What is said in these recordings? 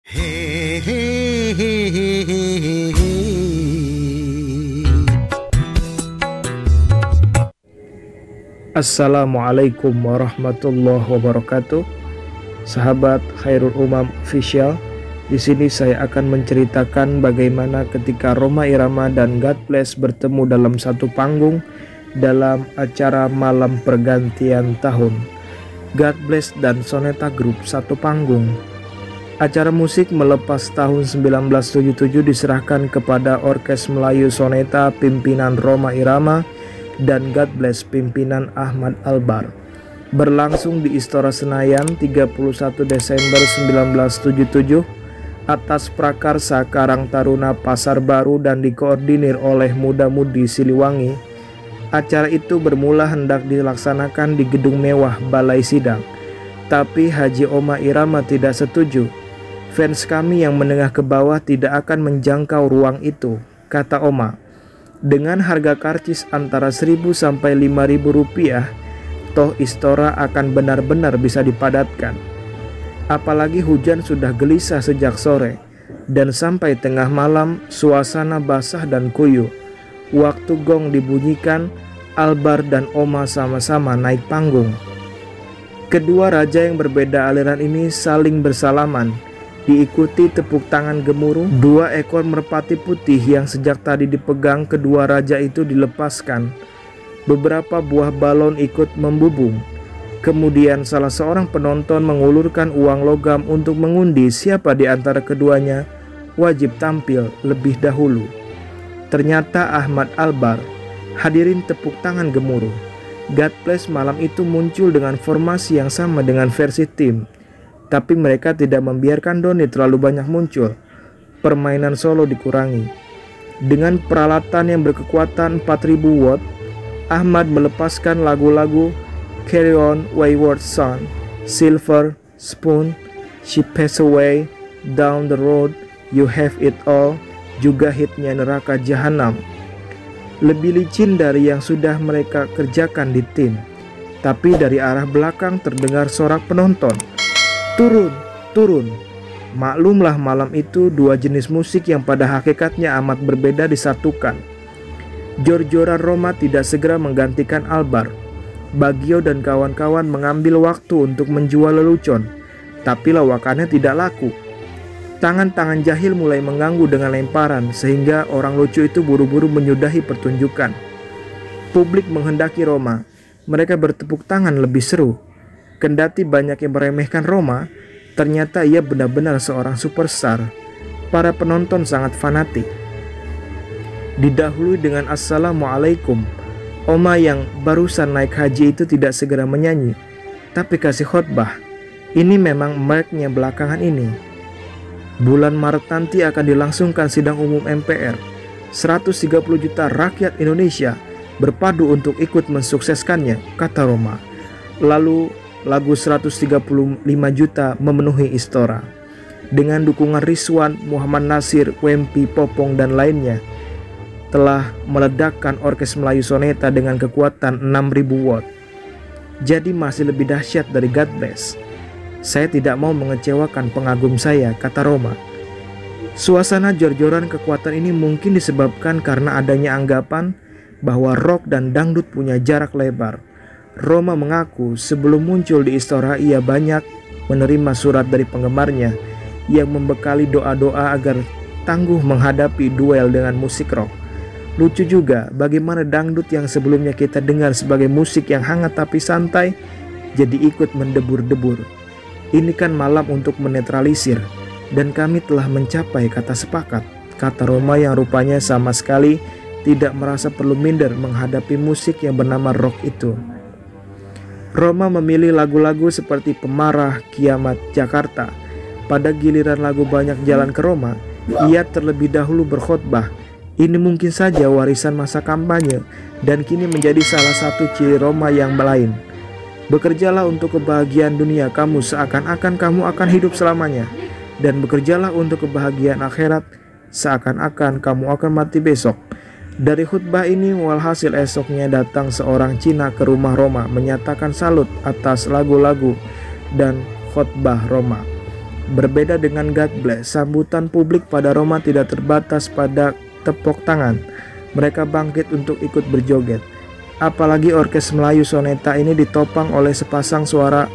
Assalamualaikum warahmatullahi wabarakatuh. Sahabat Khairul Umam Official, di sini saya akan menceritakan bagaimana ketika Rhoma Irama dan God Bless bertemu dalam satu panggung dalam acara malam pergantian tahun. God Bless dan Soneta Group satu panggung. Acara musik melepas tahun 1977 diserahkan kepada Orkes Melayu Soneta pimpinan Rhoma Irama dan God Bless pimpinan Ahmad Albar. Berlangsung di Istora Senayan 31 Desember 1977 atas prakarsa Karang Taruna Pasar Baru dan dikoordinir oleh muda-mudi Siliwangi. Acara itu bermula hendak dilaksanakan di gedung mewah Balai Sidang, tapi Haji Oma Irama tidak setuju. Fans kami yang menengah ke bawah tidak akan menjangkau ruang itu, kata Oma. Dengan harga karcis antara 1.000 sampai 5.000 rupiah, toh Istora akan benar-benar bisa dipadatkan. Apalagi hujan sudah gelisah sejak sore, dan sampai tengah malam suasana basah dan kuyuh. Waktu gong dibunyikan, Albar dan Oma sama-sama naik panggung. Kedua raja yang berbeda aliran ini saling bersalaman, diikuti tepuk tangan gemuruh. 2 ekor merpati putih yang sejak tadi dipegang kedua raja itu dilepaskan. Beberapa buah balon ikut membubung. Kemudian salah seorang penonton mengulurkan uang logam untuk mengundi siapa di antara keduanya wajib tampil lebih dahulu. Ternyata Ahmad Albar. Hadirin tepuk tangan gemuruh. God Bless malam itu muncul dengan formasi yang sama dengan versi tim, tapi mereka tidak membiarkan Doni terlalu banyak muncul. Permainan solo dikurangi. Dengan peralatan yang berkekuatan 4000 watt, Ahmad melepaskan lagu-lagu Carry On Wayward Son, Silver Spoon, She Passed Away, Down the Road, You Have It All, juga hitnya Neraka Jahanam. Lebih licin dari yang sudah mereka kerjakan di tim, tapi dari arah belakang terdengar sorak penonton. Turun, turun. Maklumlah malam itu dua jenis musik yang pada hakikatnya amat berbeda disatukan. Jor-joran Rhoma tidak segera menggantikan Albar. Bagio dan kawan-kawan mengambil waktu untuk menjual lelucon, tapi lawakannya tidak laku. Tangan-tangan jahil mulai mengganggu dengan lemparan, sehingga orang lucu itu buru-buru menyudahi pertunjukan. Publik menghendaki Rhoma. Mereka bertepuk tangan lebih seru. Kendati banyak yang meremehkan Rhoma, ternyata ia benar-benar seorang superstar. Para penonton sangat fanatik. Didahului dengan Assalamualaikum, Oma yang barusan naik haji itu tidak segera menyanyi, tapi kasih khotbah. Ini memang merknya belakangan ini. Bulan Maret nanti akan dilangsungkan sidang umum MPR. 130 juta rakyat Indonesia berpadu untuk ikut mensukseskannya, kata Rhoma. Lalu lagu 135 juta memenuhi Istora. Dengan dukungan Rizwan, Muhammad Nasir, Wempi, Popong, dan lainnya, telah meledakkan Orkes Melayu Soneta dengan kekuatan 6.000 watt. Jadi masih lebih dahsyat dari God Bless. Saya tidak mau mengecewakan pengagum saya, kata Rhoma. Suasana jor-joran kekuatan ini mungkin disebabkan karena adanya anggapan bahwa rock dan dangdut punya jarak lebar. Rhoma mengaku sebelum muncul di Istora ia banyak menerima surat dari penggemarnya yang membekali doa-doa agar tangguh menghadapi duel dengan musik rock. Lucu juga bagaimana dangdut yang sebelumnya kita dengar sebagai musik yang hangat tapi santai jadi ikut mendebur-debur. Ini kan malam untuk menetralisir, dan kami telah mencapai kata sepakat, kata Rhoma yang rupanya sama sekali tidak merasa perlu minder menghadapi musik yang bernama rock itu. Rhoma memilih lagu-lagu seperti Pemarah, Kiamat, Jakarta. Pada giliran lagu Banyak Jalan ke Roma, ia terlebih dahulu berkhotbah. Ini mungkin saja warisan masa kampanye dan kini menjadi salah satu ciri Rhoma yang lain. Bekerjalah untuk kebahagiaan dunia kamu seakan-akan kamu akan hidup selamanya, dan bekerjalah untuk kebahagiaan akhirat seakan-akan kamu akan mati besok. Dari khutbah ini walhasil esoknya datang seorang Cina ke rumah Rhoma menyatakan salut atas lagu-lagu dan khutbah Rhoma. Berbeda dengan God Bless, sambutan publik pada Roma tidak terbatas pada tepuk tangan. Mereka bangkit untuk ikut berjoget. Apalagi orkes Melayu Soneta ini ditopang oleh sepasang suara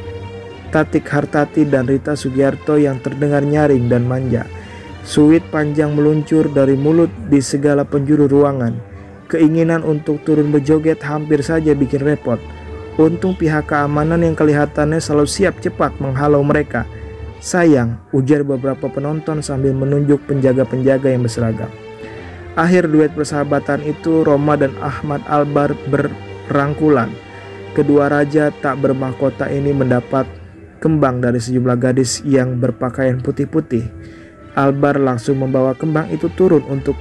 Tatik Hartati dan Rita Sugiarto yang terdengar nyaring dan manja. Suit panjang meluncur dari mulut di segala penjuru ruangan. Keinginan untuk turun berjoget hampir saja bikin repot. Untung pihak keamanan yang kelihatannya selalu siap cepat menghalau mereka. Sayang, ujar beberapa penonton sambil menunjuk penjaga-penjaga yang berseragam. Akhir duet persahabatan itu, Roma dan Ahmad Albar berrangkulan. Kedua raja tak bermahkota ini mendapat kembang dari sejumlah gadis yang berpakaian putih-putih. Albar langsung membawa kembang itu turun untuk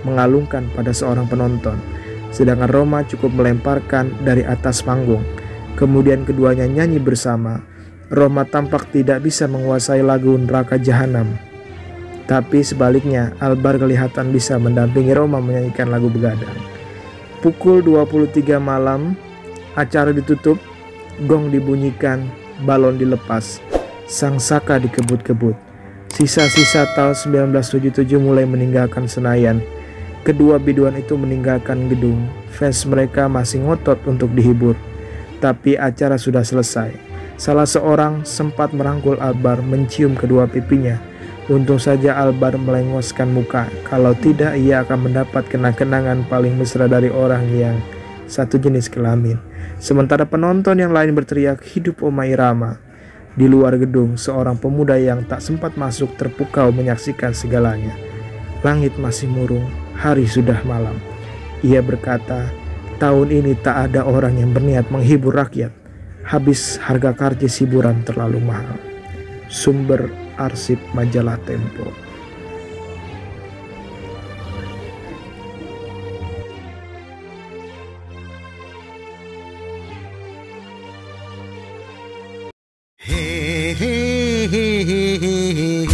mengalungkan pada seorang penonton, sedangkan Roma cukup melemparkan dari atas panggung. Kemudian keduanya nyanyi bersama. Roma tampak tidak bisa menguasai lagu Neraka Jahanam, tapi sebaliknya Albar kelihatan bisa mendampingi Roma menyanyikan lagu Begadang. Pukul 23 malam, acara ditutup, gong dibunyikan, balon dilepas, sang saka dikebut-kebut. Sisa-sisa tahun 1977 mulai meninggalkan Senayan. Kedua biduan itu meninggalkan gedung. Fans mereka masih ngotot untuk dihibur, tapi acara sudah selesai. Salah seorang sempat merangkul Albar, mencium kedua pipinya. Untung saja Albar melengoskan muka, kalau tidak ia akan mendapat kenang-kenangan paling mesra dari orang yang satu jenis kelamin. Sementara penonton yang lain berteriak, "Hidup Oma Irama." Di luar gedung, seorang pemuda yang tak sempat masuk terpukau menyaksikan segalanya. Langit masih murung, hari sudah malam. Ia berkata, tahun ini tak ada orang yang berniat menghibur rakyat. Habis harga karcis hiburan terlalu mahal. Sumber arsip majalah Tempo. Hey, hey, hey, hey, hey.